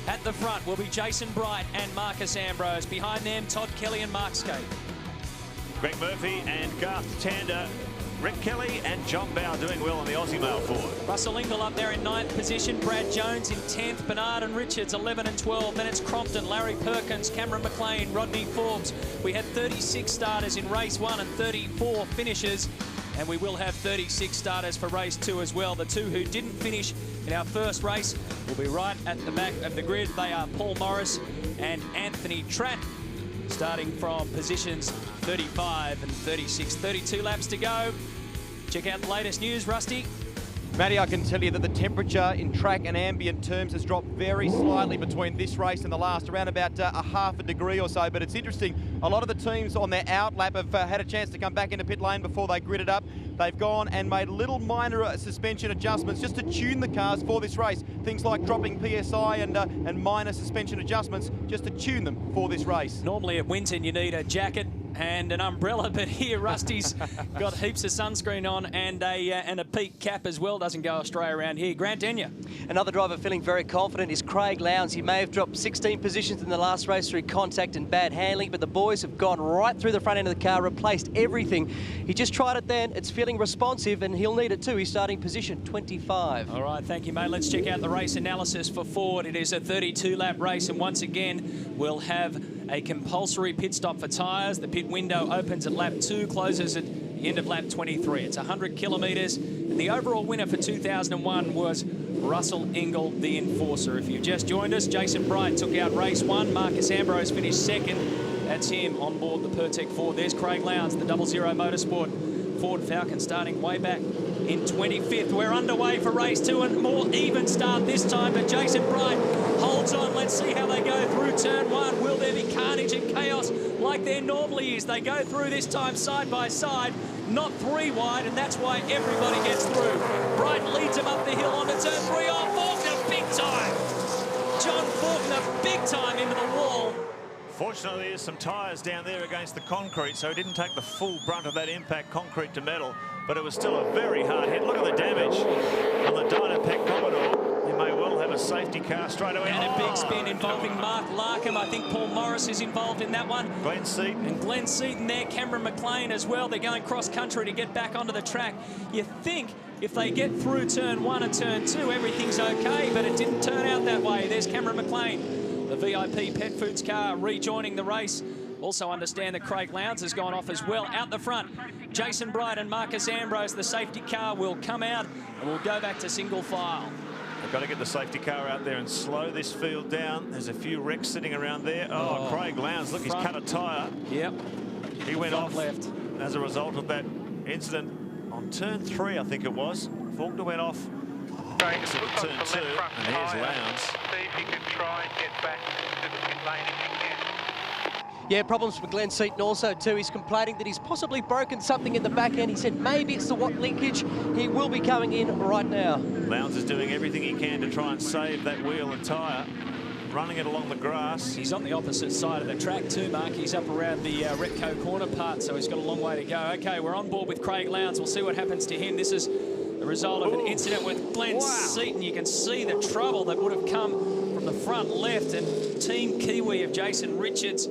At the front will be Jason Bright and Marcus Ambrose. Behind them, Todd Kelly and Mark Skaife. Greg Murphy and Garth Tander. Rick Kelly and John Bowe doing well on the Aussie Mail forward. Russell Ingall up there in 9th position. Brad Jones in 10th. Bernard and Richards 11 and 12. Then it's Crompton, Larry Perkins, Cameron McLean, Rodney Forbes. We had 36 starters in race 1 and 34 finishers. And we will have 36 starters for race 2 as well. The two who didn't finish in our first race will be right at the back of the grid. They are Paul Morris and Anthony Tratt, starting from positions 35 and 36. 32 laps to go. Check out the latest news, Rusty. Matty, I can tell you that the temperature in track and ambient terms has dropped very slightly between this race and the last, around about a half a degree or so. But it's interesting, a lot of the teams on their out lap have had a chance to come back into pit lane before they gridded up. They've gone and made little minor suspension adjustments just to tune the cars for this race. Things like dropping PSI and minor suspension adjustments just to tune them for this race. Normally at Winton you need a jacket and an umbrella, but here Rusty's got heaps of sunscreen on and a peak cap as well. Doesn't go astray around here. Grant Denyer. Another driver feeling very confident is Craig Lowndes. He may have dropped 16 positions in the last race through contact and bad handling, but the boys have gone right through the front end of the car, replaced everything. He just tried it then. It's feeling responsive and he'll need it too. He's starting position 25. All right, thank you, mate. Let's check out the race analysis for Ford. It is a 32-lap race, and once again, we'll have a compulsory pit stop for tyres. The pit window opens at lap 2, closes at the end of lap 23. It's 100 kilometres. And the overall winner for 2001 was Russell Ingall, the enforcer. If you've just joined us, Jason Bright took out race 1. Marcus Ambrose finished 2nd. That's him on board the Pertec Ford. There's Craig Lowndes, the 00 Motorsport Ford Falcon, starting way back in 25th. We're underway for race 2, and more even start this time, but Jason Bright holds on. Let's see how they go through turn 1. Will there be carnage and chaos like there normally is? They go through this time side by side, not 3 wide, and that's why everybody gets through. Bright leads him up the hill onto turn 3. Oh, Faulkner, big time! John Faulkner, big time into the wall. Fortunately, there's some tyres down there against the concrete, so he didn't take the full brunt of that impact, concrete to metal, but it was still a very hard hit. Look at the damage on the Dynapack Commodore. You may well have a safety car straight away. And a big spin involving Mark Larkham. I think Paul Morris is involved in that one. Glenn Seaton. And Glenn Seaton there, Cameron McLean as well. They're going cross-country to get back onto the track. You think if they get through turn 1 and turn 2, everything's okay, but it didn't turn out that way. There's Cameron McLean, the VIP Pet Foods car, rejoining the race. Also understand that Craig Lowndes has gone off as well. Out the front, Jason Bright and Marcus Ambrose. The safety car will come out and we'll go back to single file. They've got to get the safety car out there and slow this field down. There's a few wrecks sitting around there. Oh, Craig Lowndes, look, he's cut a tyre. Yep. He went off left as a result of that incident on turn 3, I think it was. Faulkner went off exit at turn 2, and here's Lowndes. See if you can try and get back to the pit lane if you can. Yeah, problems for Glenn Seaton also too. He's complaining that he's possibly broken something in the back end. He said maybe it's the Watt linkage. He will be coming in right now. Lowndes is doing everything he can to try and save that wheel and tyre, running it along the grass. He's on the opposite side of the track too, Mark. He's up around the Repco corner part, so he's got a long way to go. Okay, we're on board with Craig Lowndes. We'll see what happens to him. This is the result of an incident with Glenn Seaton. You can see the trouble that would have come from the front left, and Team Kiwi of Jason Richards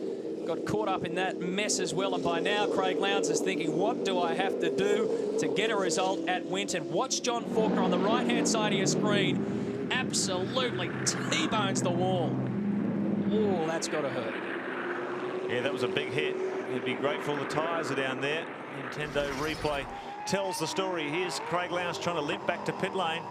got caught up in that mess as well. And by now, Craig Lowndes is thinking, what do I have to do to get a result at Winton? Watch John Faulkner on the right-hand side of your screen. Absolutely T-bones the wall. Oh, that's got to hurt. Yeah, that was a big hit. He'd be grateful the tyres are down there. Nintendo replay tells the story. Here's Craig Lowndes trying to limp back to pit lane.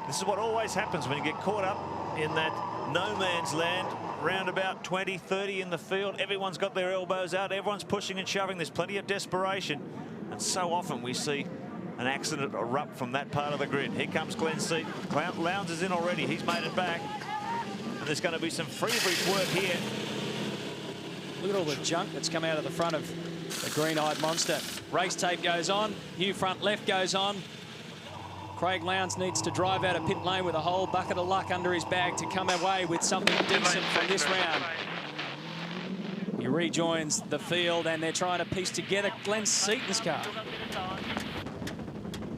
This is what always happens when you get caught up in that no man's land. Round about 20, 30 in the field. Everyone's got their elbows out. Everyone's pushing and shoving. There's plenty of desperation. And so often we see an accident erupt from that part of the grid. Here comes Glenn Seaton. Lowndes is in already. He's made it back. And there's going to be some free-break work here. Look at all the junk that's come out of the front of the green-eyed monster. Race tape goes on. New front left goes on. Craig Lowndes needs to drive out of pit lane with a whole bucket of luck under his bag to come away with something decent from this round. He rejoins the field and they're trying to piece together Glenn Seaton's car.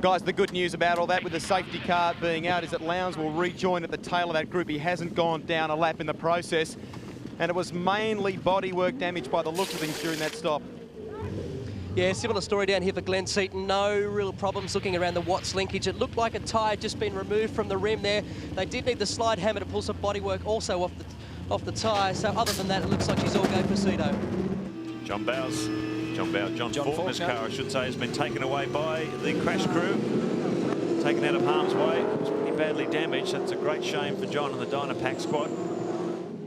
Guys, the good news about all that with the safety car being out is that Lowndes will rejoin at the tail of that group. He hasn't gone down a lap in the process. And it was mainly bodywork damage by the look of things during that stop. Yeah, similar story down here for Glenn Seaton. No real problems looking around the Watts linkage. It looked like a tyre had just been removed from the rim there. They did need the slide hammer to pull some bodywork also off the tyre. So other than that, it looks like he's all go Presido. John Faulkner's car, I should say, has been taken away by the crash crew. Taken out of harm's way. It was pretty badly damaged. That's a great shame for John and the Dynapack squad.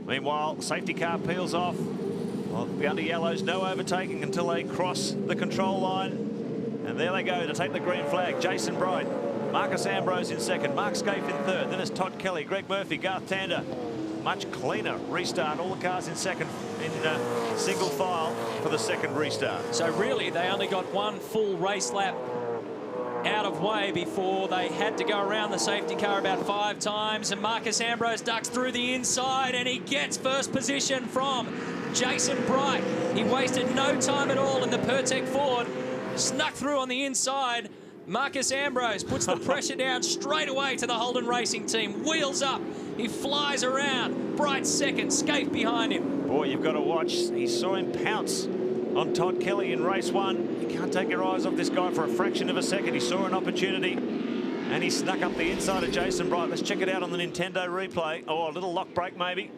Meanwhile, safety car peels off. Well, the under yellows, no overtaking until they cross the control line. And there they go to take the green flag. Jason Bright, Marcus Ambrose in second, Mark Skaife in third. Then it's Todd Kelly, Greg Murphy, Garth Tander. Much cleaner restart. All the cars in second in single file for the second restart. So really, they only got one full race lap out of way before they had to go around the safety car about 5 times. And Marcus Ambrose ducks through the inside and he gets first position from Jason Bright. He wasted no time at all in the Pertec Ford. Snuck through on the inside. Marcus Ambrose puts the pressure down straight away to the Holden Racing team. Wheels up. He flies around. Bright second. Skaife behind him. Boy, you've got to watch. He saw him pounce on Todd Kelly in race 1. You can't take your eyes off this guy for a fraction of a second. He saw an opportunity and he snuck up the inside of Jason Bright. Let's check it out on the Nintendo replay. Oh, a little lock brake maybe.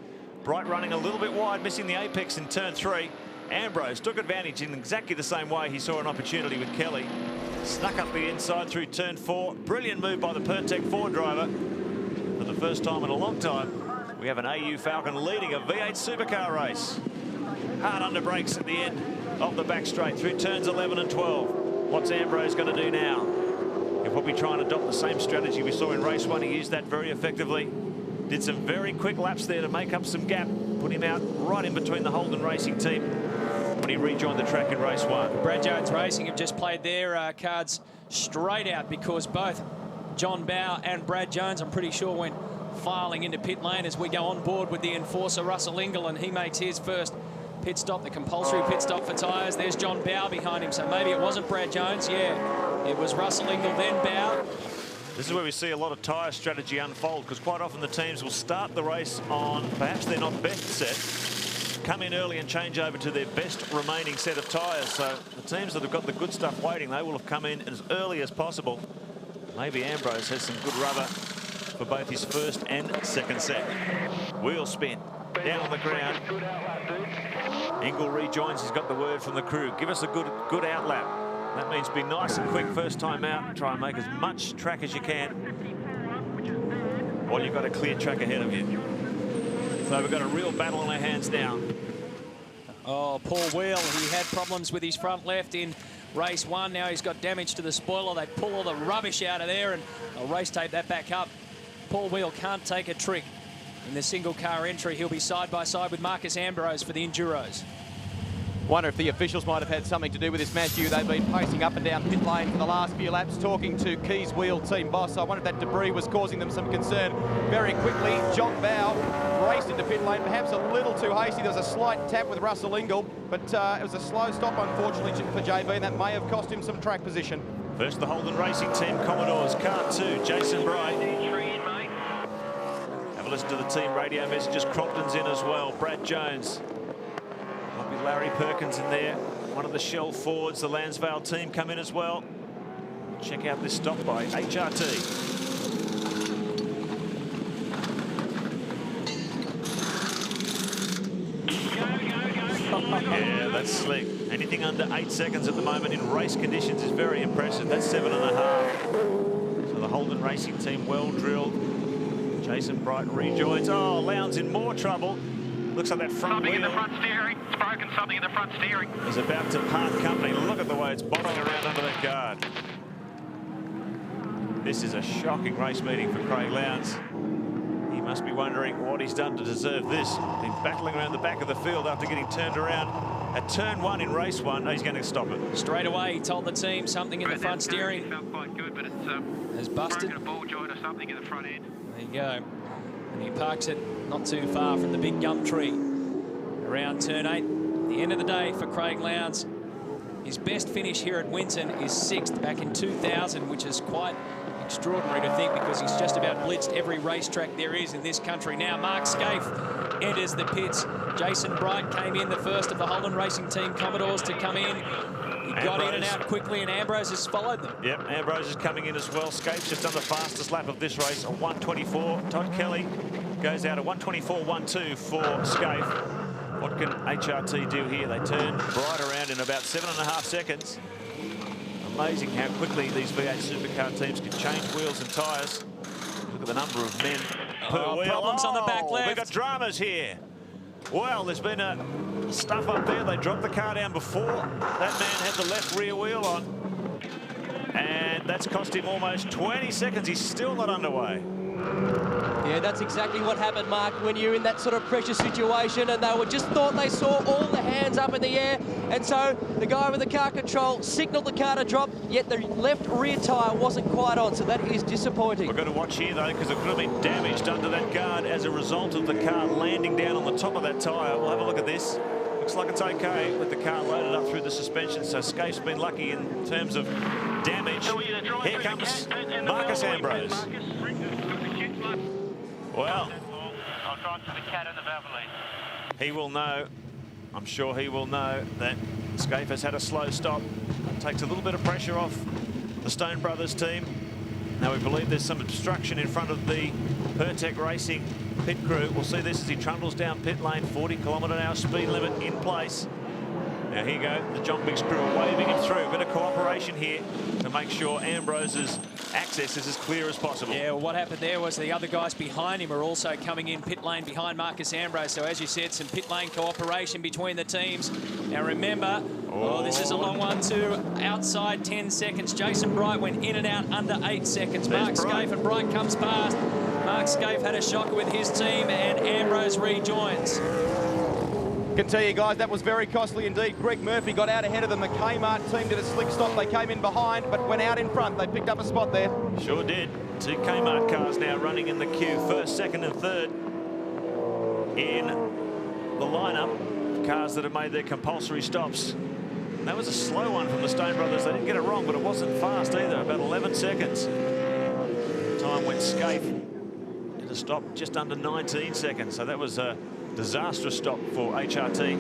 Bright running a little bit wide, missing the apex in turn 3. Ambrose took advantage in exactly the same way he saw an opportunity with Kelly. Snuck up the inside through turn 4. Brilliant move by the Pertec Ford driver. For the first time in a long time, we have an AU Falcon leading a V8 supercar race. Hard under brakes at the end of the back straight through turns 11 and 12. What's Ambrose going to do now? He'll probably try and adopt the same strategy we saw in race 1. He used that very effectively. Did some very quick laps there to make up some gap. Put him out right in between the Holden Racing team when he rejoined the track in race 1. Brad Jones Racing have just played their cards straight out because both John Bowe and Brad Jones, I'm pretty sure, went filing into pit lane as we go on board with the enforcer Russell Ingall, and he makes his first pit stop, the compulsory pit stop for tyres. There's John Bowe behind him, so maybe it wasn't Brad Jones. Yeah, it was Russell Ingall, then Bowe. This is where we see a lot of tyre strategy unfold, because quite often the teams will start the race on perhaps their not best set, come in early and change over to their best remaining set of tyres. So the teams that have got the good stuff waiting, they will have come in as early as possible. Maybe Ambrose has some good rubber for both his first and second set. Wheel spin down on the ground. Ingall rejoins. He's got the word from the crew. Give us a good outlap. That means be nice and quick first time out. Try and make as much track as you can. Or you've got a clear track ahead of you. So we've got a real battle on our hands now. Oh, Paul Wheel, he had problems with his front left in race 1. Now he's got damage to the spoiler. They pull all the rubbish out of there and they'll race tape that back up. Paul Wheel can't take a trick in the single car entry. He'll be side by side with Marcus Ambrose for the Enduros. Wonder if the officials might have had something to do with this, Matthew. They've been pacing up and down pit lane for the last few laps, talking to Keys Wheel team boss. I wonder if that debris was causing them some concern. Very quickly, John Bowe raced into pit lane, perhaps a little too hasty. There was a slight tap with Russell Ingall, but it was a slow stop, unfortunately, for JB, and that may have cost him some track position. First, the Holden Racing team, Commodores, car 2, Jason Bright. Have a listen to the team radio messages. Crompton's in as well. Brad Jones. Might be Larry Perkins in there. One of the Shell Fords, the Lansvale team, come in as well. Check out this stop by HRT. Yeah, that's slick. Anything under 8 seconds at the moment in race conditions is very impressive. That's 7.5. So the Holden Racing team, well drilled. Jason Bright rejoins. Oh, Lowndes in more trouble. Looks like that front wheel. Something in the front steering. It's broken something in the front steering. Is about to part company. Look at the way it's bobbing around under that guard. This is a shocking race meeting for Craig Lowndes. He must be wondering what he's done to deserve this. Been battling around the back of the field after getting turned around at turn 1 in race 1. No, he's going to stop it. Straight away, he told the team something in the front steering felt quite good, but it's has busted. broken a ball joint or something in the front end. There you go. And he parks it not too far from the big gum tree around turn 8. The end of the day for Craig Lowndes. His best finish here at Winton is 6th back in 2000, which is quite extraordinary to think because he's just about blitzed every racetrack there is in this country. Now Mark Skaife enters the pits. Jason Bright came in, the first of the Holland Racing Team Commodores to come in. He got in and out quickly, and Ambrose has followed them. Yep, Ambrose is coming in as well. Skaife's just done the fastest lap of this race, a 1:24. Todd Kelly goes out a 1:24.12 for Skaife. What can HRT do here? They turn Bright around in about 7.5 seconds. Amazing how quickly these V8 supercar teams can change wheels and tyres. Look at the number of men per wheel. Problems on the back left. We've got dramas here. Well, there's been a stuff up there. They dropped the car down before. That man had the left rear wheel on. And that's cost him almost 20 seconds. He's still not underway. Yeah, that's exactly what happened, Mark, when you're in that sort of pressure situation, and they just thought they saw all the hands up in the air, and so the guy with the car control signalled the car to drop, yet the left rear tyre wasn't quite on, so that is disappointing. We've got to watch here, though, because it could have been damaged under that guard as a result of the car landing down on the top of that tyre. We'll have a look at this. Looks like it's okay with the car loaded up through the suspension, so Skaife's been lucky in terms of damage. Here comes Marcus Ambrose. Well, I'll drive to the cat and the Beverly. He will know, I'm sure he will know, that Skaife has had a slow stop. It takes a little bit of pressure off the Stone Brothers team. Now we believe there's some obstruction in front of the Pertec Racing pit crew. We'll see this as he trundles down pit lane, 40km/h speed limit in place. Now here you go, the John Biggs crew are waving him through. A bit of cooperation here to make sure Ambrose's access is as clear as possible. Yeah, well, what happened there was the other guys behind him are also coming in pit lane behind Marcus Ambrose. So as you said, some pit lane cooperation between the teams. Now remember, this is a long one too. Outside 10 seconds. Jason Bright went in and out under 8 seconds. Mark Skaife, and Bright comes past. Mark Skaife had a shocker with his team, and Ambrose rejoins. Can tell you guys that was very costly indeed. Greg Murphy got out ahead of them. The Kmart team did a slick stop. They came in behind but went out in front. They picked up a spot there. Sure did. 2 Kmart cars now running in the queue, first, second and third in the lineup. Cars that have made their compulsory stops. And that was a slow one from the Stone Brothers. They didn't get it wrong, but it wasn't fast either, about 11 seconds. Time when Skaife did a stop just under 19 seconds. So that was a disastrous stop for HRT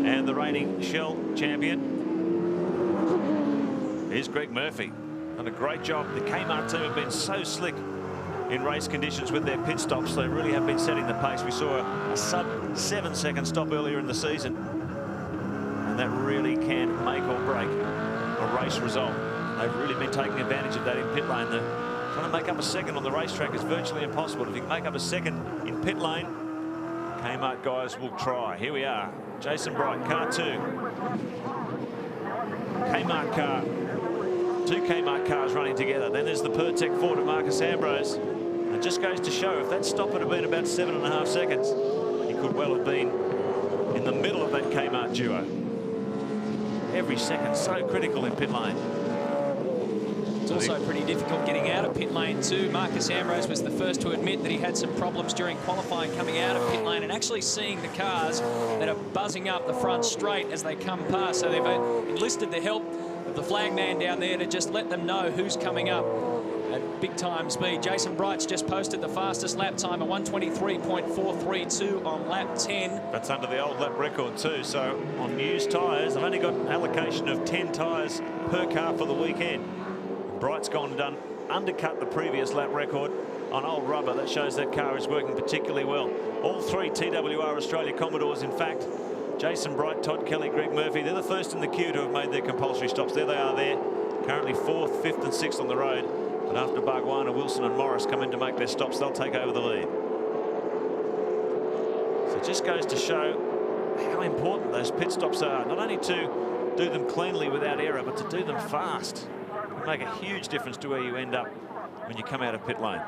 and the reigning Shell champion. Here's Greg Murphy. Done a great job. The Kmart team have been so slick in race conditions with their pit stops. They really have been setting the pace. We saw a sub 7-second stop earlier in the season, and that really can make or break a race result. They've really been taking advantage of that in pit lane. Trying to make up a second on the racetrack is virtually impossible. If you can make up a second in pit lane, Kmart guys will try. Here we are. Jason Bright, car 2. Kmart car. 2 Kmart cars running together. Then there's the Pertec Ford of Marcus Ambrose. And it just goes to show if that stop had been about 7.5 seconds, he could well have been in the middle of that Kmart duo. Every second so critical in pit lane. It's also pretty difficult getting out of pit lane too. Marcus Ambrose was the first to admit that he had some problems during qualifying coming out of pit lane and actually seeing the cars that are buzzing up the front straight as they come past. So they've enlisted the help of the flag man down there to just let them know who's coming up at big time speed. Jason Bright's just posted the fastest lap time, a 1:23.432 on lap 10. That's under the old lap record too. So on used tyres, I've only got an allocation of 10 tyres per car for the weekend. Bright's gone and undercut the previous lap record on old rubber. That shows that car is working particularly well. All 3 TWR Australia Commodores, in fact, Jason Bright, Todd Kelly, Greg Murphy, they're the first in the queue to have made their compulsory stops. There they are there, currently 4th, 5th and 6th on the road. But after Bargwana, Wilson and Morris come in to make their stops, they'll take over the lead. So it just goes to show how important those pit stops are, not only to do them cleanly without error, but to do them fast. Make a huge difference to where you end up when you come out of pit lane.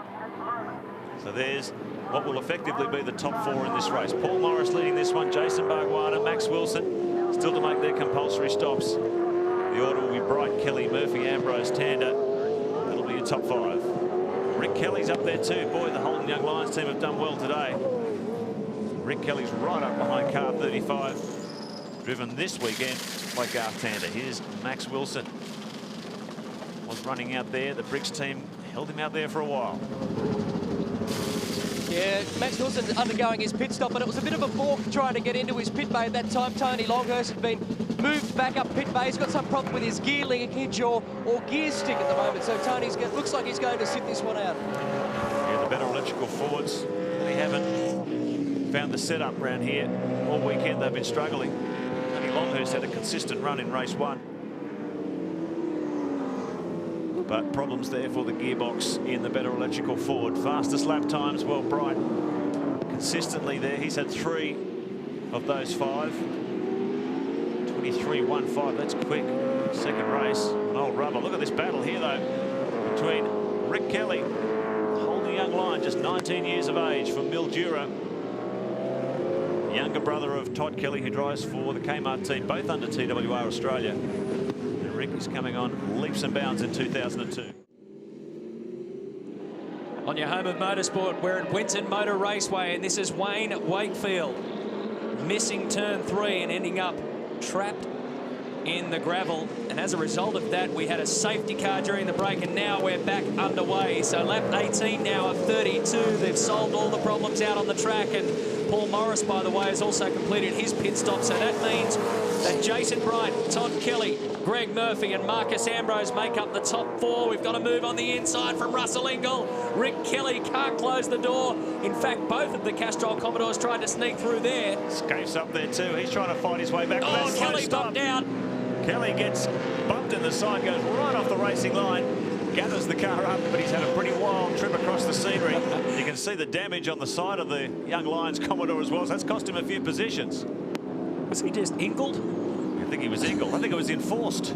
So there's what will effectively be the top 4 in this race. Paul Morris leading this one, Jason Bargwana, Max Wilson still to make their compulsory stops. The order will be Bright, Kelly, Murphy, Ambrose, Tander. That'll be your top 5. Rick Kelly's up there too. Boy, the Holden Young Lions team have done well today. Rick Kelly's right up behind car 35. driven this weekend by Garth Tander. Here's Max Wilson. Was running out there. The Briggs team held him out there for a while. Yeah, Max Wilson's undergoing his pit stop, and it was a bit of a balk trying to get into his pit bay at that time. Tony Longhurst had been moved back up pit bay. He's got some problem with his gear linkage or gear stick at the moment, so Tony's looks like he's going to sit this one out. Yeah, the better electrical Fords, they haven't found the setup around here. All weekend they've been struggling. Tony Longhurst had a consistent run in race 1. But problems there for the gearbox in the better electrical Ford. Fastest lap times, well, Bright consistently there. He's had 3 of those 5. 23.15, that's quick. Second race, an old rubber. Look at this battle here, though, between Rick Kelly, holding young line, just 19 years of age, from Mildura. Younger brother of Todd Kelly, who drives for the Kmart team, both under TWR Australia. Rick is coming on leaps and bounds in 2002. On your home of motorsport, we're at Winton Motor Raceway, and this is Wayne Wakefield missing turn 3 and ending up trapped in the gravel. And as a result of that, we had a safety car during the break, and now we're back underway. So lap 18 now of 32. They've solved all the problems out on the track, and Paul Morris, by the way, has also completed his pit stop. So that means that Jason Bright, Todd Kelly, Greg Murphy and Marcus Ambrose make up the top 4. We've got to move on the inside from Russell Ingall. Rick Kelly can't close the door. In fact, both of the Castrol Commodores tried to sneak through there. Skaife's up there too. He's trying to fight his way back. Oh, Kelly bumped out. Kelly gets bumped in the side, goes right off the racing line, gathers the car up, but he's had a pretty wild trip across the scenery. You can see the damage on the side of the Young Lions Commodore as well. So that's cost him a few positions. Was he just Ingled? I think he was Ingle. I think it was enforced.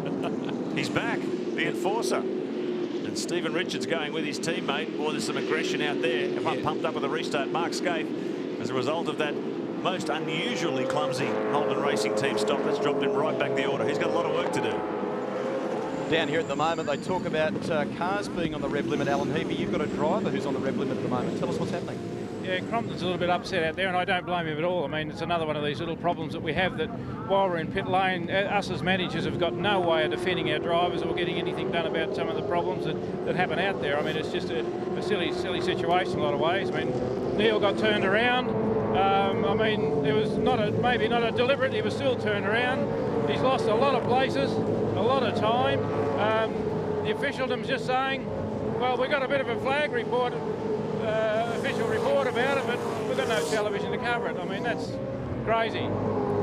He's back, the enforcer. And Stephen Richards going with his teammate. Boy, there's some aggression out there. Everyone pumped up with the restart. Mark Skaife, as a result of that most unusually clumsy Holden Racing team stop, that's dropped him right back the order. He's got a lot of work to do. Down here at the moment, they talk about cars being on the rev limit. Alan Heapy, you've got a driver who's on the rev limit at the moment. Tell us what's happening. Yeah, Crompton's a little bit upset out there, and I don't blame him at all. I mean, it's another one of these little problems that we have, that while we're in pit lane, us as managers have got no way of defending our drivers or getting anything done about some of the problems that happen out there. I mean, it's just a silly situation in a lot of ways. I mean, Neil got turned around. I mean, it was maybe not a deliberate, he was still turned around. He's lost a lot of places, a lot of time. The officialdom's just saying, well, we got a bit of a flag report, official report about it, but we've got no television to cover it. I mean, that's crazy.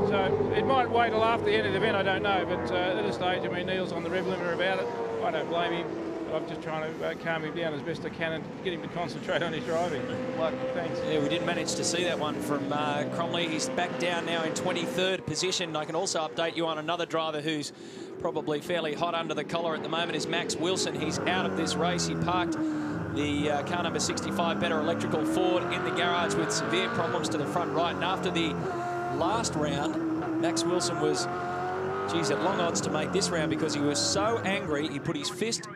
So it might wait till after the end of the event, I don't know, but at this stage, I mean, Neil's on the rev limiter about it. I don't blame him. I'm just trying to calm him down as best I can and get him to concentrate on his driving. Luck, thanks. Yeah, we did manage to see that one from Cromley. He's back down now in 23rd position. I can also update you on another driver who's probably fairly hot under the collar at the moment, is Max Wilson. He's out of this race. He parked the car number 65 better electrical Ford in the garage with severe problems to the front right. And after the last round, Max Wilson was, geez, at long odds to make this round because he was so angry he put his fist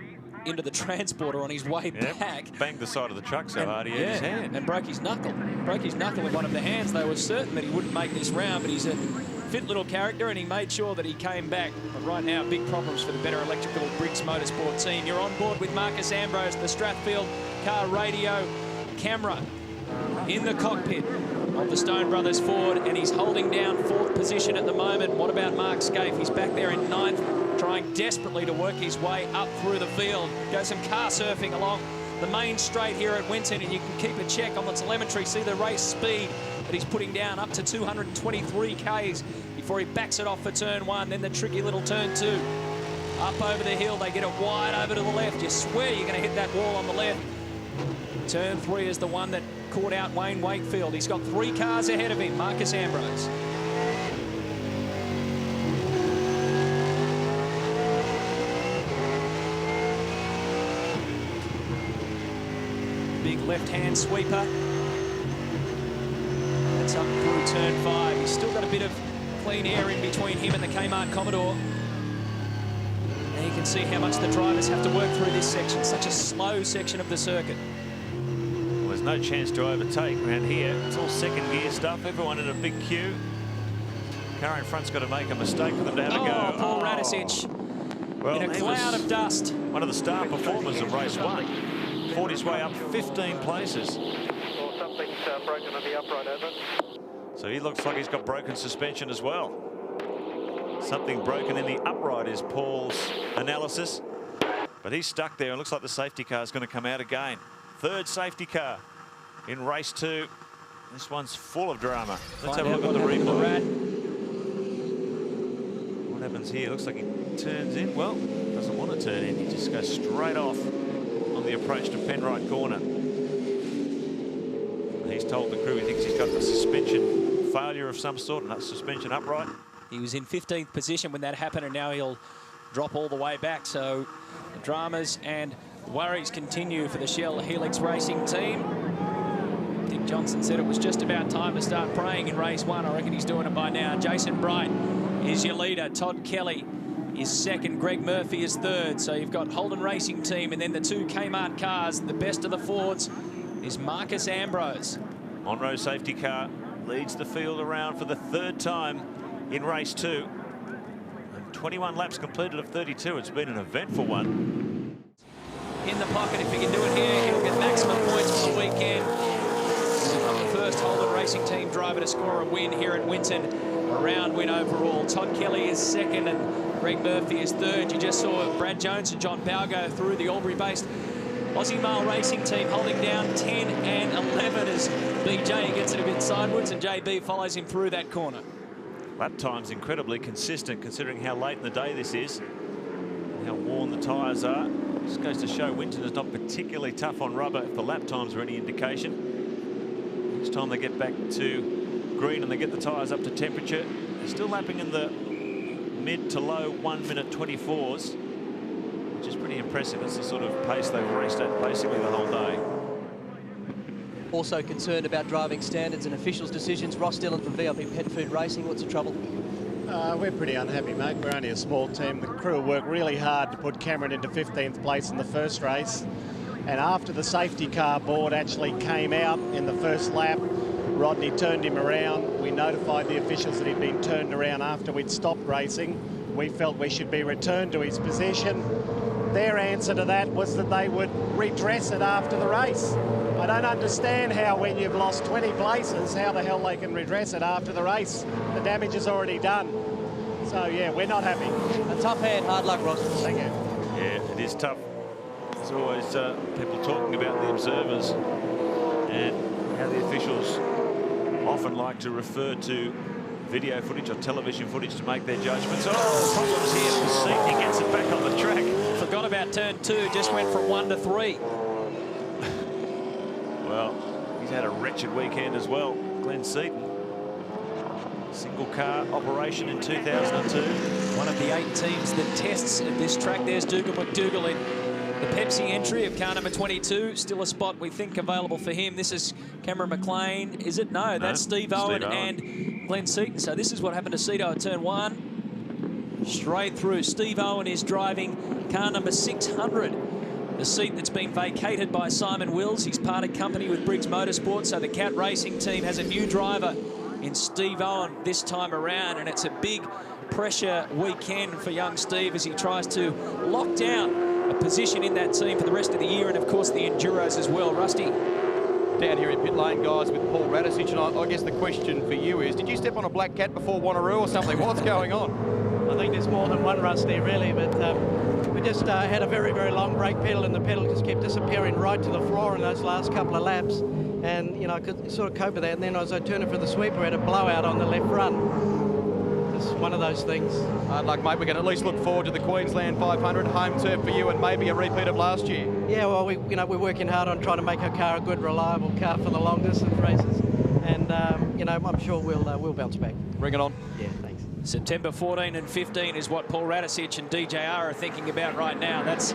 into the transporter on his way back. Banged the side of the truck so hard he hit his hand. And broke his knuckle. Broke his knuckle with one of the hands. They were certain that he wouldn't make this round, but he's a fit little character and he made sure that he came back. But right now, big problems for the better electrical Briggs Motorsport team. You're on board with Marcus Ambrose, the Strathfield car radio camera in the cockpit of the Stone Brothers Ford, and he's holding down 4th position at the moment. What about Mark Skaife? He's back there in 9th, trying desperately to work his way up through the field. Go some car surfing along the main straight here at Winton, and you can keep a check on the telemetry, see the race speed that he's putting down up to 223 Ks before he backs it off for turn 1, then the tricky little turn 2. Up over the hill, they get it wide over to the left. You swear you're going to hit that wall on the left. Turn 3 is the one that caught out Wayne Wakefield. He's got 3 cars ahead of him, Marcus Ambrose. Big left-hand sweeper. That's up through turn 5. He's still got a bit of clean air in between him and the Kmart Commodore. And you can see how much the drivers have to work through this section. Such a slow section of the circuit. Well, there's no chance to overtake around here. It's all second gear stuff. Everyone in a big queue. Car in front's got to make a mistake for them to have a go. Paul Radicic well, in a cloud of dust. One of the star performers of race 1. Fought his way up 15 places. Or something's broken on the upright over. So he looks like he's got broken suspension as well. Something broken in the upright is Paul's analysis. But he's stuck there. It looks like the safety car is going to come out again. Third safety car in race 2. This one's full of drama. Let's have a look at the replay. What happens here? Looks like he turns in. Well, doesn't want to turn in. He just goes straight off on the approach to Penrite corner. He's told the crew he thinks he's got a suspension failure of some sort, and that suspension upright. He was in 15th position when that happened, and now he'll drop all the way back. So the dramas and worries continue for the Shell Helix Racing team. Dick Johnson said it was just about time to start praying in race 1. I reckon he's doing it by now. Jason Bright is your leader. Todd Kelly is second. Greg Murphy is third. So you've got Holden Racing team, and then the 2 Kmart cars. The best of the Fords is Marcus Ambrose. Monroe safety car leads the field around for the 3rd time in race 2. And 21 laps completed of 32. It's been an eventful one. In the pocket, if he can do it here, he'll get maximum points for the weekend. The first Holden Racing team driver to score a win here at Winton. A round win overall. Todd Kelly is second and Greg Murphy is third. You just saw Brad Jones and John Bowe go through. The Albury-based Aussie Mail Racing team holding down 10 and 11 as BJ gets it a bit sideways and JB follows him through that corner. Lap time's incredibly consistent considering how late in the day this is and how worn the tyres are. Just goes to show Winton is not particularly tough on rubber if the lap times are any indication. Each time they get back to green and they get the tyres up to temperature, they're still lapping in the mid to low 1 minute 24s, which is pretty impressive. It's the sort of pace they've raced at basically the whole day. Also concerned about driving standards and officials' decisions. Ross Dillon from VIP Pet Food Racing. What's the trouble? We're pretty unhappy, mate. We're only a small team. The crew worked really hard to put Cameron into 15th place in the first race. And after the safety car board actually came out in the first lap, Rodney turned him around. We notified the officials that he'd been turned around after we'd stopped racing. We felt we should be returned to his position. Their answer to that was that they would redress it after the race. I don't understand how, when you've lost 20 places, how the hell they can redress it after the race. The damage is already done. So, yeah, we're not happy. A tough hand. Hard luck, Ross. Thank you. Yeah, it is tough. There's always people talking about the observers and how the officials often like to refer to video footage or television footage to make their judgments. Oh, problems here for Seat. He gets it back on the track. Forgot about turn 2, just went from 1 to 3. Well, he's had a wretched weekend as well. Glenn Seaton. Single car operation in 2002. One of the 8 teams that tests at this track. There's Dougal McDougall in the Pepsi entry of car number 22. Still a spot we think available for him. This is Cameron McLean. Is it? No, that's Steve Owen and Glenn Seaton. So this is what happened to Seato at turn 1. Straight through. Steve Owen is driving car number 600. The seat that's been vacated by Simon Wills. He's parted company with Briggs Motorsport. So the Cat Racing team has a new driver in Steve Owen this time around. And it's a big pressure weekend for young Steve as he tries to lock down a position in that team for the rest of the year. And of course the Enduros as well. Rusty. Down here in pit lane, guys, with Paul Radicic. And I guess the question for you is, did you step on a black cat before Wanneroo or something? What's going on? I think there's more than one, Rusty, really, but we just had a very, very long brake pedal, and the pedal just kept disappearing right to the floor in those last couple of laps. And, you know, I could sort of cope with that. And then as I turned it for the sweeper, we had a blowout on the left front. Just one of those things. Like, mate, we can at least look forward to the Queensland 500 home turf for you and maybe a repeat of last year. Yeah, well, we're working hard on trying to make our car a good, reliable car for the long distance races. And, you know, I'm sure we'll bounce back. Bring it on. Yeah, thanks. September 14 and 15 is what Paul Radicic and DJR are thinking about right now. That's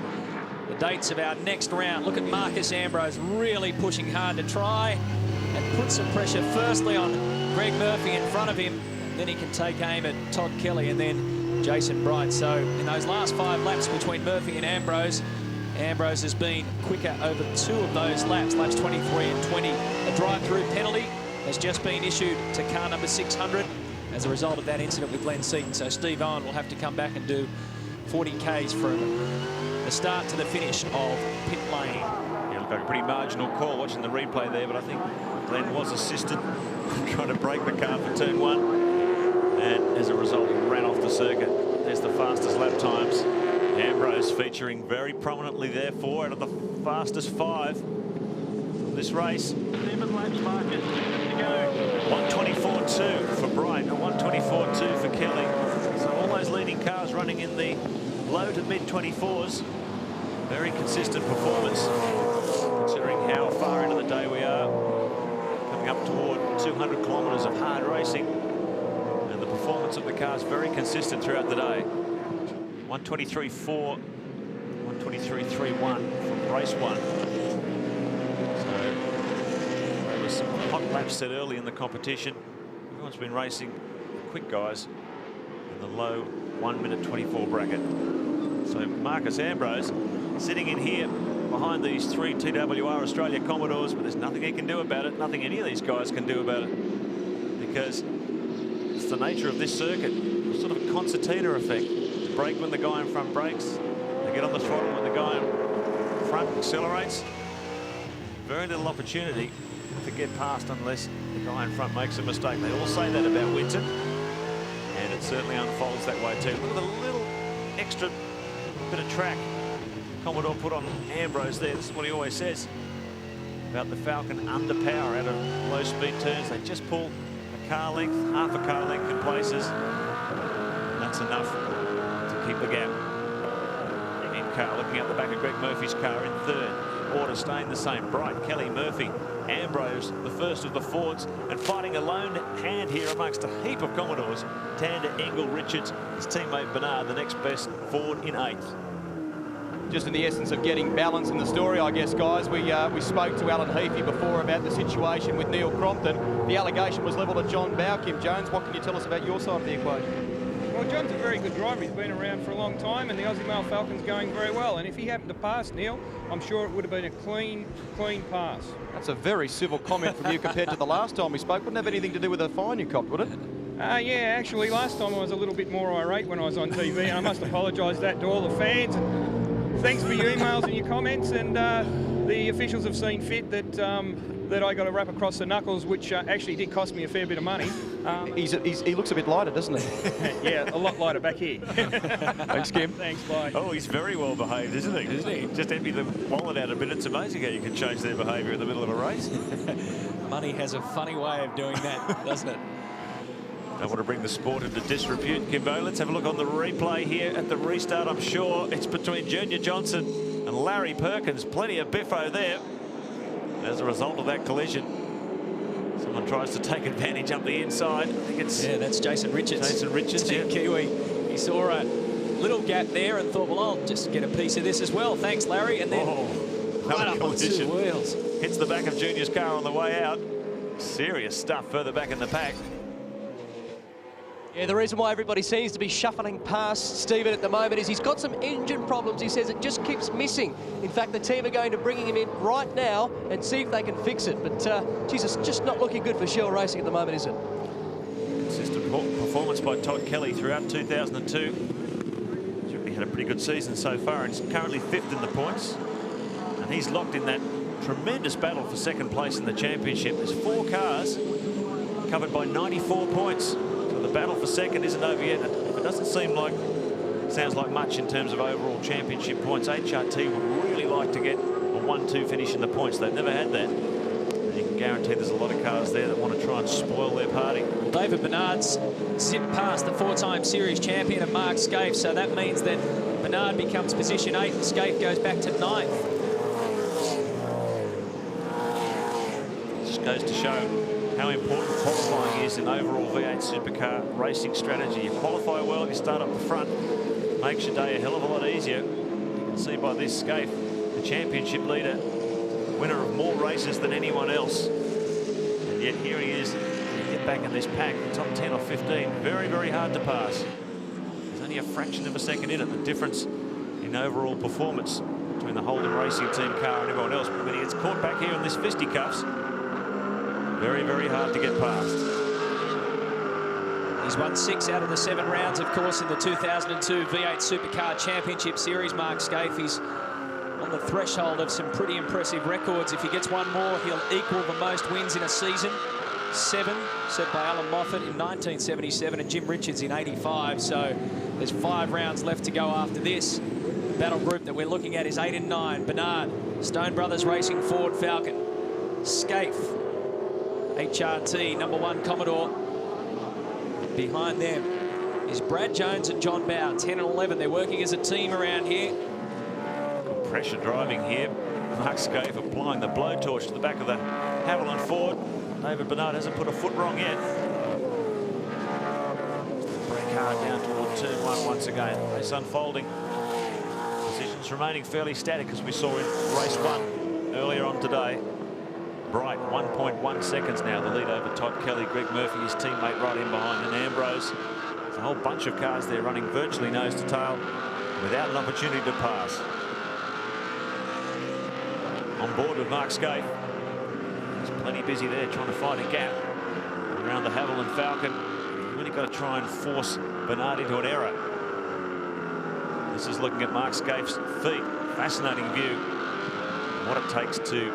the dates of our next round. Look at Marcus Ambrose really pushing hard to try and put some pressure firstly on Greg Murphy in front of him. Then he can take aim at Todd Kelly and then Jason Bright. So in those last 5 laps between Murphy and Ambrose, Ambrose has been quicker over 2 of those laps, laps 23 and 20. A drive-through penalty has just been issued to car number 600. as a result of that incident with Glenn Seaton. So Steve Owen will have to come back and do 40 Ks from the start to the finish of pit lane. Yeah, looked like a pretty marginal call watching the replay there, but I think Glenn was assisted trying to break the car for turn 1. And as a result, he ran off the circuit. There's the fastest lap times. Ambrose featuring very prominently there, 4 out of the fastest 5 of this race. 7 laps, Marcus. To go. 124.2 for Bright and 124.2 for Kelly. So all those leading cars running in the low to mid 24s. Very consistent performance, considering how far into the day we are. Coming up toward 200 kilometres of hard racing. And the performance of the cars very consistent throughout the day. 123.4, 123.31 from race 1. So there was some hot laps set early in the competition. Everyone's been racing quick guys in the low 1 minute 24 bracket. So Marcus Ambrose sitting in here behind these 3 TWR Australia Commodores, but there's nothing he can do about it, nothing any of these guys can do about it, because it's the nature of this circuit, sort of a concertina effect. You brake when the guy in front brakes, they get on the throttle when the guy in front accelerates. Very little opportunity to get past unless the guy in front makes a mistake. They all say that about Winton, and it certainly unfolds that way too. Look at the little extra bit of track Commodore put on Ambrose there. This is what he always says about the Falcon underpower out of low speed turns. They just pull a car length, half a car length in places. And that's enough to keep the gap. In car, looking at the back of Greg Murphy's car in 3rd. Order staying the same. Bright, Kelly, Murphy, Ambrose, the first of the Fords, and fighting a lone hand here amongst a heap of Commodores. Tander, Engel, Richards, his teammate Bernard, the next best Ford in 8th. Just in the essence of getting balance in the story, I guess, guys, we spoke to Alan Heafy before about the situation with Neil Crompton. The allegation was levelled at John Bowe. Kim Jones, what can you tell us about your side of the equation? Well, John's a very good driver. He's been around for a long time, and the Aussie Male Falcon's going very well. And if he happened to pass Neil, I'm sure it would have been a clean pass. That's a very civil comment from you compared to the last time we spoke. Wouldn't have anything to do with the fine you copped, would it? Yeah, actually, last time I was a little bit more irate when I was on TV, and I must apologise that to all the fans. And thanks for your emails and your comments, and the officials have seen fit that that I got a wrap across the knuckles, which actually did cost me a fair bit of money. He looks a bit lighter, doesn't he? Yeah, a lot lighter back here. Thanks, Kim. Thanks, bye. Oh, he's very well behaved, isn't he? Isn't he? Just empty the wallet out a bit. It's amazing how you can change their behaviour in the middle of a race. Money has a funny way of doing that, doesn't it? Don't want to bring the sport into disrepute, Kimbo. Let's have a look on the replay here at the restart. I'm sure it's between Junior Johnson and Larry Perkins. Plenty of biffo there as a result of that collision. Someone tries to take advantage up the inside. I think it's... Yeah, that's Jason Richards. Jason Richards, Team yeah. Kiwi. He saw a little gap there and thought, well, I'll just get a piece of this as well. Thanks, Larry. And then right up on 2 wheels. Hits the back of Junior's car on the way out. Serious stuff further back in the pack. Yeah, the reason why everybody seems to be shuffling past Stephen at the moment is he's got some engine problems. He says it just keeps missing. In fact, the team are going to bring him in right now and see if they can fix it. But, Jesus, just not looking good for Shell Racing at the moment, is it? Consistent performance by Todd Kelly throughout 2002. Certainly had a pretty good season so far, and he's currently 5th in the points. And he's locked in that tremendous battle for 2nd place in the championship. There's 4 cars covered by 94 points. The battle for 2nd isn't over yet. It doesn't seem like, sounds like much in terms of overall championship points. HRT would really like to get a 1-2 finish in the points. They've never had that. And you can guarantee there's a lot of cars there that want to try and spoil their party. David Bernard's zipped past the 4-time series champion of Mark Skaife, so that means that Bernard becomes position 8 and Skaife goes back to 9th. Just goes to show how important qualifying is in overall V8 supercar racing strategy. You qualify well, you start up the front, makes your day a hell of a lot easier. You can see by this Skaife, the championship leader, winner of more races than anyone else. And yet here he is, get back in this pack, top 10 or 15. Very, very hard to pass. There's only a fraction of a second in it, the difference in overall performance between the Holden Racing Team car and everyone else. But when he gets caught back here in this fisticuffs, very, very hard to get past. He's won 6 out of the 7 rounds, of course, in the 2002 V8 Supercar Championship Series. Mark Skaife, he's on the threshold of some pretty impressive records. If he gets one more, he'll equal the most wins in a season. 7 set by Alan Moffat in 1977 and Jim Richards in 85. So there's 5 rounds left to go after this. The battle group that we're looking at is 8 and 9. Bernard, Stone Brothers Racing Ford Falcon. Skaife, HRT, #1 Commodore. Behind them is Brad Jones and John Bowe, 10 and 11. They're working as a team around here. Good pressure driving here. Mark Skaife applying the blowtorch to the back of the Haviland Ford. David Bernard hasn't put a foot wrong yet. Brake hard down toward turn 1 once again. Race unfolding. Positions remaining fairly static as we saw in race 1 earlier on today. Bright, 1.1 seconds now, the lead over Todd Kelly. Greg Murphy, his teammate, right in behind, and Ambrose. There's a whole bunch of cars there running virtually nose to tail without an opportunity to pass. On board with Mark Skaife. He's plenty busy there trying to find a gap around the Haviland Falcon. You've really got to try and force Bernard into an error. This is looking at Mark Skaife's feet. Fascinating view. What it takes to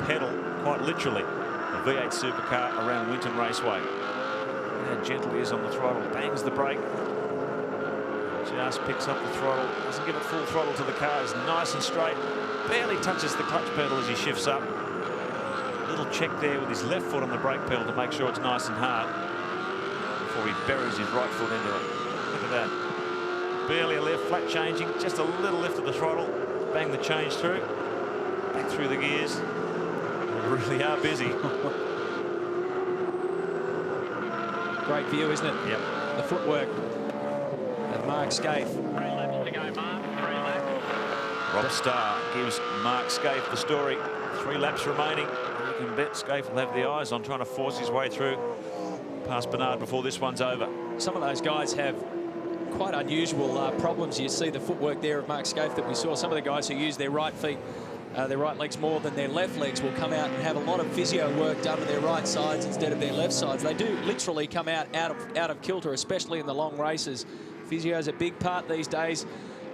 pedal, quite literally, a V8 Supercar around Winton Raceway. How gentle he is on the throttle. Bangs the brake. Just picks up the throttle. Doesn't give it full throttle to the car. Is nice and straight. Barely touches the clutch pedal as he shifts up. Little check there with his left foot on the brake pedal to make sure it's nice and hard before he buries his right foot into it. Look at that. Barely a lift, flat changing, just a little lift of the throttle. Bang the change through. Back through the gears. We really are busy. Great view, isn't it? Yep. The footwork of Mark Skaife. 3 laps to go, Mark. 3 laps. Rob Starr gives Mark Skaife the story. 3 laps remaining. You can bet Skaife will have the eyes on trying to force his way through past Bernard before this one's over. Some of those guys have quite unusual problems. You see the footwork there of Mark Skaife that we saw. Some of the guys who use their right feet, their right legs more than their left legs, will come out and have a lot of physio work done to their right sides instead of their left sides. They do literally come out of kilter, especially in the long races. Physio is a big part these days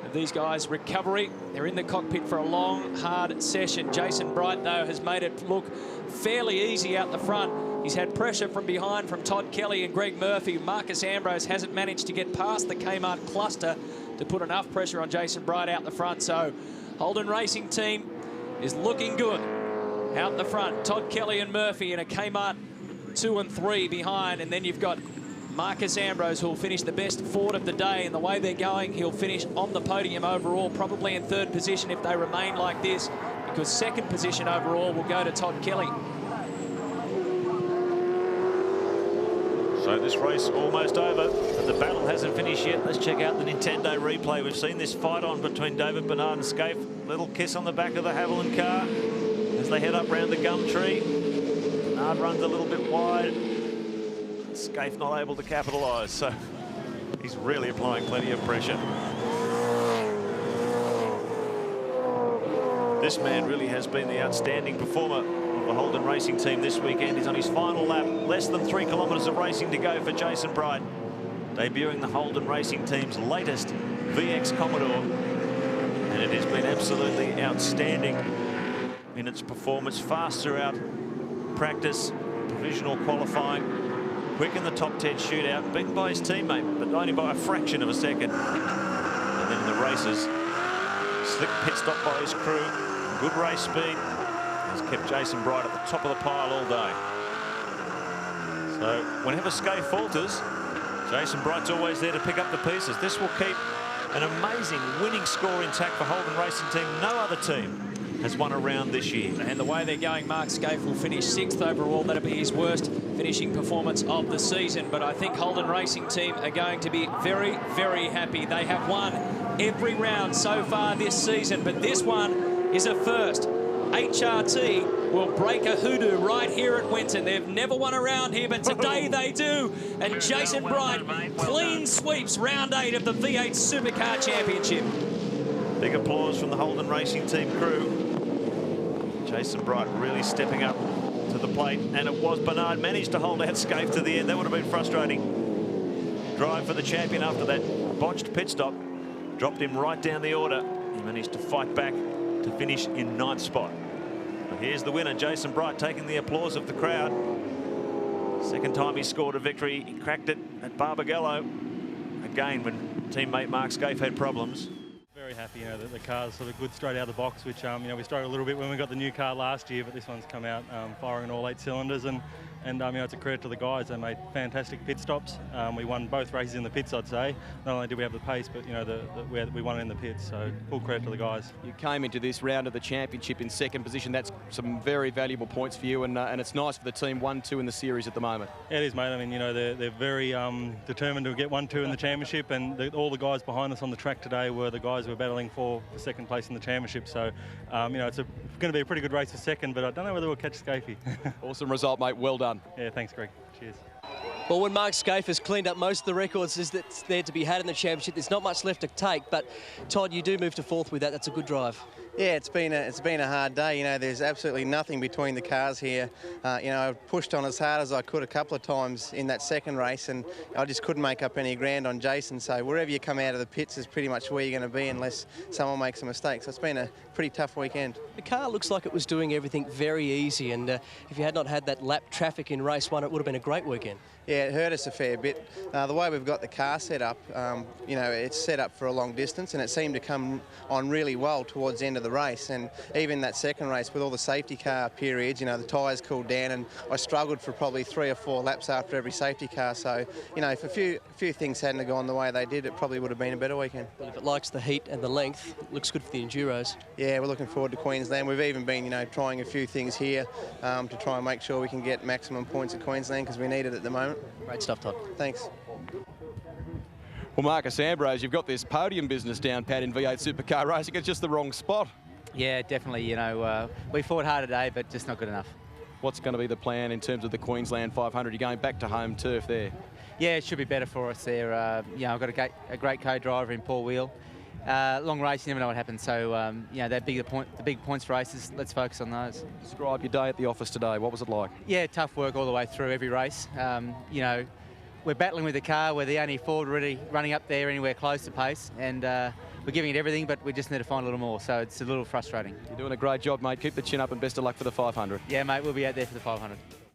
of these guys' recovery. They're in the cockpit for a long, hard session. Jason Bright, though, has made it look fairly easy out the front. He's had pressure from behind from Todd Kelly and Greg Murphy. Marcus Ambrose hasn't managed to get past the Kmart cluster to put enough pressure on Jason Bright out the front. So Holden Racing Team is looking good out the front. Todd Kelly and Murphy in a Kmart 2 and 3 behind. And then you've got Marcus Ambrose, who will finish the best Ford of the day. And the way they're going, he'll finish on the podium overall, probably in 3rd position if they remain like this, because 2nd position overall will go to Todd Kelly. So this race almost over, but the battle hasn't finished yet. Let's check out the Nintendo replay. We've seen this fight on between David Bernard and Skaife. Little kiss on the back of the Haviland car as they head up round the gum tree. Bernard runs a little bit wide. Skaife not able to capitalise, so he's really applying plenty of pressure. This man really has been the outstanding performer of the Holden Racing Team this weekend. He's on his final lap, less than 3 kilometres of racing to go for Jason Bright, debuting the Holden Racing Team's latest VX Commodore, and it has been absolutely outstanding in its performance. Fast throughout practice, provisional qualifying, quick in the top 10 shootout, beaten by his teammate, but only by a fraction of a second. And then in the races, slick pit stop by his crew, good race speed, has kept Jason Bright at the top of the pile all day. So whenever Skaife falters, Jason Bright's always there to pick up the pieces. This will keep an amazing winning score intact for Holden Racing Team. No other team has won a round this year. And the way they're going, Mark Skaife will finish 6th overall. That'll be his worst finishing performance of the season. But I think Holden Racing Team are going to be very, very happy. They have won every round so far this season, but this one is a first. HRT will break a hoodoo right here at Winton. They've never won a round here, but today they do. And Jason Bright clean sweeps round 8 of the V8 Supercar Championship. Big applause from the Holden Racing Team crew. Jason Bright really stepping up to the plate, and it was Bernard managed to hold out Skaife to the end. That would have been frustrating. drive for the champion after that botched pit stop. Dropped him right down the order. He managed to fight back to finish in 9th spot. But here's the winner, Jason Bright, taking the applause of the crowd. Second time he scored a victory. He cracked it at Barbagallo. Again, when teammate Mark Skaife had problems. Very happy, you know, that the car's sort of good straight out of the box, which, you know, we struggled a little bit when we got the new car last year, but this one's come out firing on all 8 cylinders, and you know, it's a credit to the guys. They made fantastic pit stops. We won both races in the pits, I'd say. Not only did we have the pace, but, you know, we won in the pits, so full credit to the guys. You came into this round of the championship in 2nd position. That's some very valuable points for you, and it's nice for the team 1-2 in the series at the moment. Yeah, it is, mate. I mean, you know, they're very determined to get 1-2 in the championship, and all the guys behind us on the track today were the guys who were battling for 2nd place in the championship. So, you know, it's going to be a pretty good race for 2nd, but I don't know whether we'll catch Skaife. Awesome result, mate. Well done. Yeah, thanks, Greg. Cheers. Well, when Mark Skaife has cleaned up most of the records that's there to be had in the championship, there's not much left to take. But Todd, you do move to 4th with that. That's a good drive. Yeah, it's been a hard day. You know, there's absolutely nothing between the cars here. You know, I pushed on as hard as I could a couple of times in that 2nd race, and I just couldn't make up any ground on Jason. So wherever you come out of the pits is pretty much where you're going to be unless someone makes a mistake. So it's been a pretty tough weekend. The car looks like it was doing everything very easy, and if you had not had that lap traffic in race 1, it would have been a great weekend. Yeah, it hurt us a fair bit. The way we've got the car set up, you know, it's set up for a long distance, and it seemed to come on really well towards the end of the race. And even that 2nd race with all the safety car periods, you know, the tyres cooled down, and I struggled for probably 3 or 4 laps after every safety car. So, you know, if a few things hadn't gone the way they did, it probably would have been a better weekend. Well, if it likes the heat and the length, it looks good for the Enduros. Yeah, we're looking forward to Queensland. We've even been, you know, trying a few things here to try and make sure we can get maximum points at Queensland because we need it at the moment. Great stuff, Todd. Thanks. Well, Marcus Ambrose, you've got this podium business down pat in V8 Supercar racing. It's just the wrong spot. Yeah, definitely. You know, we fought hard today, but just not good enough. What's going to be the plan in terms of the Queensland 500? You're going back to home turf there. Yeah, it should be better for us there. You know, I've got a great co-driver in Paul Wheel. Long race, you never know what happens. So, you know, the big points races, let's focus on those. Describe your day at the office today. What was it like? Yeah, tough work all the way through every race. You know, we're battling with the car. We're the only Ford really running up there anywhere close to pace, and we're giving it everything, but we just need to find a little more. So it's a little frustrating. You're doing a great job, mate. Keep the chin up and best of luck for the 500. Yeah, mate, we'll be out there for the 500.